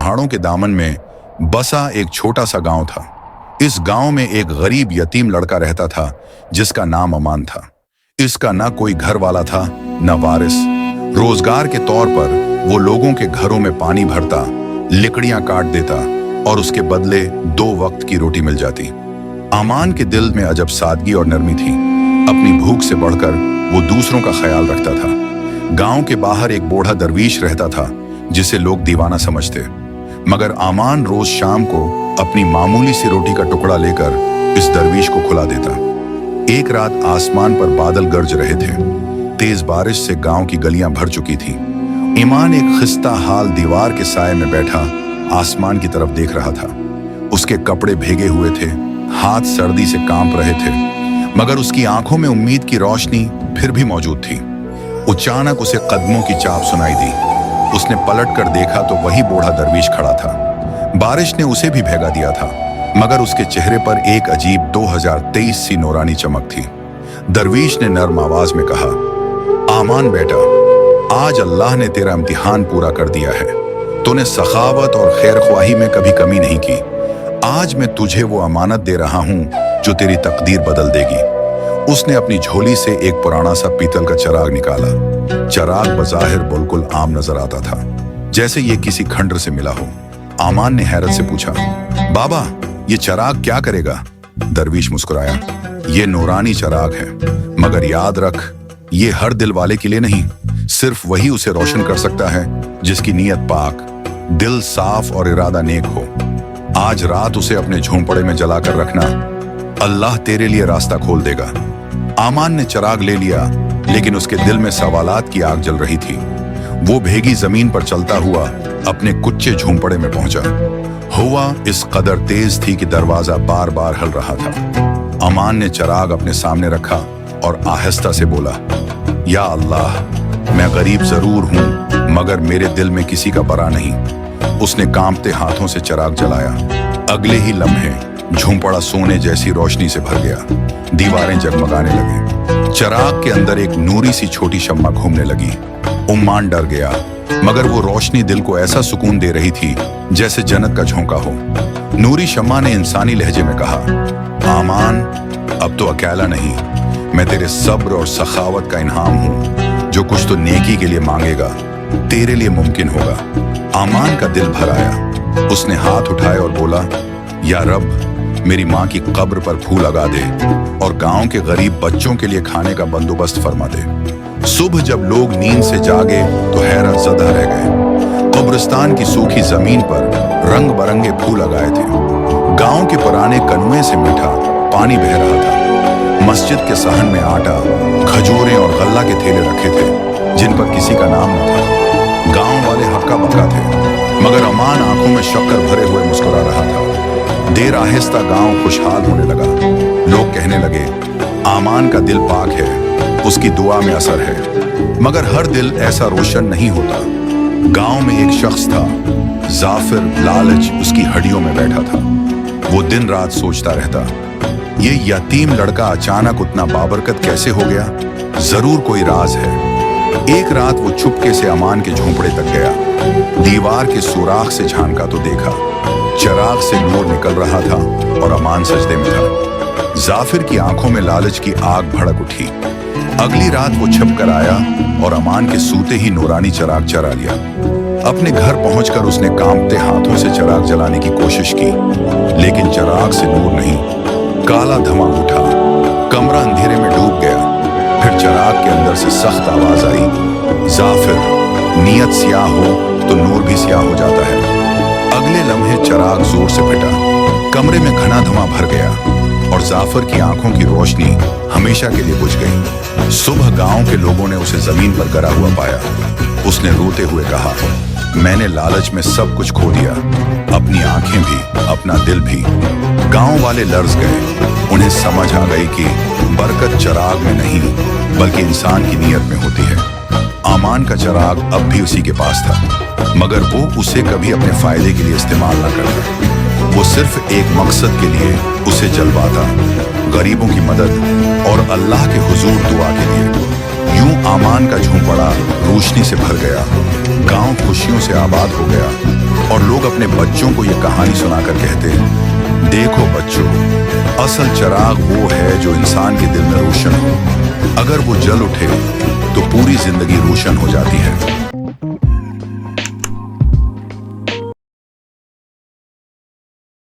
पहाड़ों के दामन में बसा एक छोटा सा गांव था। इस गांव में एक गरीब यतीम लड़का रहता था जिसका नाम अमान था। इसका ना कोई घर वाला था न वारिस। रोजगार के तौर पर वो लोगों के घरों में पानी भरता, लकड़ियां काट देता और उसके बदले 2 वक्त की रोटी मिल जाती। अमान के दिल में अजब सादगी और नरमी थी। अपनी भूख से बढ़कर वो दूसरों का ख्याल रखता था। गांव के बाहर एक बूढ़ा दरवीश रहता था जिसे लोग दीवाना समझते, मगर अमान रोज शाम को अपनी मामूली सी रोटी का टुकड़ा लेकर इस दरवीश को खुला देता। एक रात आसमान पर बादल गरज रहे थे। तेज बारिश से गांव की गलियां भर चुकी थी। ईमान एक खिस्ता हाल दीवार के साए में बैठा आसमान की तरफ देख रहा था। उसके कपड़े भीगे हुए थे, हाथ सर्दी से कांप रहे थे, मगर उसकी आंखों में उम्मीद की रोशनी फिर भी मौजूद थी। अचानक उसे कदमों की चाप सुनाई दी। उसने पलट कर देखा तो वही बूढ़ा दरवीश खड़ा था। बारिश ने उसे भी भीगा दिया था, मगर उसके चेहरे पर एक अजीब 2023 सी नूरानी चमक थी। दरवीश ने नर्म आवाज में कहा, आमान बेटा, आज अल्लाह ने तेरा इम्तिहान पूरा कर दिया है। तूने सखावत और खैरख्वाही में कभी कमी नहीं की। आज मैं तुझे वो अमानत दे रहा हूं जो तेरी तकदीर बदल देगी। उसने अपनी झोली से एक पुराना सा पीतल का चराग निकाला। चराग बज़ाहिर बिल्कुल आम नजर आता था, जैसे ये किसी खंडर से मिला हो। आमान ने हैरत से पूछा, बाबा, ये चराग क्या करेगा? दरवीश मुस्कुराया, ये नूरानी चराग है, मगर याद रख, ये हर दिल वाले के लिए नहीं। सिर्फ वही उसे रोशन कर सकता है जिसकी नीयत पाक, दिल साफ और इरादा नेक हो। आज रात उसे अपने झोंपड़े में जलाकर रखना, अल्लाह तेरे लिए रास्ता खोल देगा। आमान ने चराग ले लिया, लेकिन उसके दिल में सवालात की आग जल रही थी। वो भीगी जमीन पर चलता हुआ अपने कुच्चे झोंपड़े में पहुंचा। हवा इस कदर तेज थी कि दरवाजा बार बार हिल रहा था। अमान ने चराग अपने सामने रखा और आहिस्ता से बोला, या अल्लाह, मैं गरीब जरूर हूं, मगर मेरे दिल में किसी का बरा नहीं। उसने कांपते हाथों से चराग जलाया। अगले ही लम्हे झोंपड़ा सोने जैसी रोशनी से भर गया। दीवारें जगमगाने लगे। चराग के अंदर एक नूरी सी छोटी शम्मा घूमने लगी। उम्मान डर गया, मगर वो रोशनी दिल को ऐसा सुकून दे रही थी जैसे जन्नत का झोंका हो। नूरी शम्मा ने इंसानी लहजे में कहा, आमान, अब तो अकेला नहीं, मैं तेरे सब्र और सखावत का इनाम हूं। जो कुछ तो नेकी के लिए मांगेगा, तेरे लिए मुमकिन होगा। आमान का दिल भर आया। उसने हाथ उठाए और बोला, या रब, मेरी माँ की कब्र पर फूल लगा दे और गांव के गरीब बच्चों के लिए खाने का बंदोबस्त फरमा दे। सुबह जब लोग नींद से जागे तो हैरत ज़दा रह गए। कब्रिस्तान की सूखी जमीन पर रंग बरंगे फूल लगाए थे। गांव के पुराने कनुए से मीठा पानी बह रहा था। मस्जिद के सहन में आटा, खजूरें और गल्ला के थैले रखे थे जिन पर किसी का नाम न था। गांव वाले हक्का बक्का थे, मगर अमान आंखों में शक्कर भरे हुए मुस्कुरा रहा था। देर आहिस्ता गांव खुशहाल होने लगा। लोग कहने लगे, आमान का दिल पाक है, उसकी दुआ में असर है। मगर हर दिल ऐसा रोशन नहीं होता। गांव में एक शख्स था, जाफिर लालच उसकी हड्डियों में बैठा था। वो दिन रात सोचता रहता, ये यतीम लड़का अचानक उतना बाबरकत कैसे हो गया? जरूर कोई राज है। एक रात वो चुपके से अमान के झोंपड़े तक गया। दीवार के सुराख से झांका तो देखा, चराग से नूर निकल रहा था और अमान सजदे में था। जाफिर की आंखों में लालच की आग भड़क उठी। अगली रात वो छिप कर आया और अमान के सूते ही नूरानी चराग चरा लिया। अपने घर पहुंचकर उसने कांपते हाथों से चराग जलाने की कोशिश की, लेकिन चराग से नूर नहीं। काला धमाक उठा, कमरा अंधेरे में डूब गया। फिर चराग के अंदर से सख्त आवाज आई, जाफिर, नीयत सियाह हो तो नूर भी सियाह हो जाता है। अगले लम्हे चराग जोर से फटा, कमरे में घना धुआं भर गया और जाफर की आंखों की रोशनी हमेशा के लिए बुझ गई। सुबह गांव के लोगों ने उसे जमीन पर गिरा हुआ पाया। उसने रोते हुए कहा, मैंने लालच में सब कुछ खो दिया, अपनी आंखें भी, अपना दिल भी। गांव वाले लर्ज गए। उन्हें समझ आ गई कि बरकत चराग में नहीं, बल्कि इंसान की नीयत में होती है। आमान का चराग अब भी उसी के पास था, मगर वो उसे कभी अपने फायदे के लिए इस्तेमाल न करता। वो सिर्फ एक मकसद के लिए उसे जलवाता, गरीबों की मदद और अल्लाह के हुजूर दुआ के लिए। यूं आमान का झोंपड़ा रोशनी से भर गया, गांव खुशियों से आबाद हो गया और लोग अपने बच्चों को ये कहानी सुनाकर कहते, देखो बच्चों, असल चिराग वो है जो इंसान के दिल में रोशन हो। अगर वो जल उठे तो पूरी जिंदगी रोशन हो जाती है।